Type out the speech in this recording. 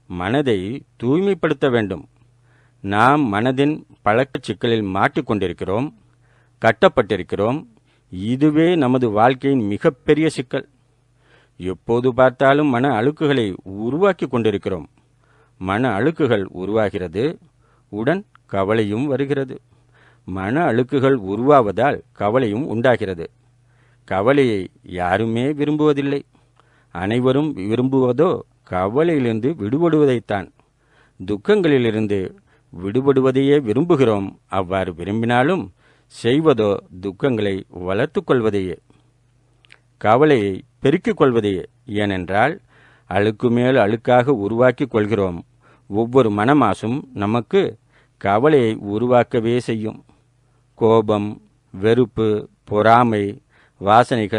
மனதை தூய்மைப்படுத்த வேண்டும். நாம் மனதின் பழக்க சிக்கலில் மாட்டிக்கொண்டிருக்கிறோம், கட்டப்பட்டிருக்கிறோம். இதுவே நமது வாழ்க்கையின் மிகப்பெரிய சிக்கல். எப்போது பார்த்தாலும் மன அழுக்குகளை உருவாக்கி கொண்டிருக்கிறோம். மன அழுக்குகள் உருவாகிறது, உடன் கவலையும் வருகிறது. மன அழுக்குகள் உருவாவதால் கவலையும் உண்டாகிறது. கவலையை யாருமே விரும்புவதில்லை. அனைவரும் விரும்புவதோ கவலையிலிருந்து விடுபடுவதைத்தான். துக்கங்களிலிருந்து விடுபடுவதையே விரும்புகிறோம். அவ்வாறு விரும்பினாலும் செய்வதோ துக்கங்களை வளர்த்து கொள்வதையே, கவலையை பெருக்கிக் கொள்வதையே. ஏனென்றால் அழுக்கு மேல் அழுக்காக உருவாக்கி கொள்கிறோம். ஒவ்வொரு மனமாசும் நமக்கு கவலையை உருவாக்கவே செய்யும். கோபம், வெறுப்பு, பொறாமை, வாசனைகள்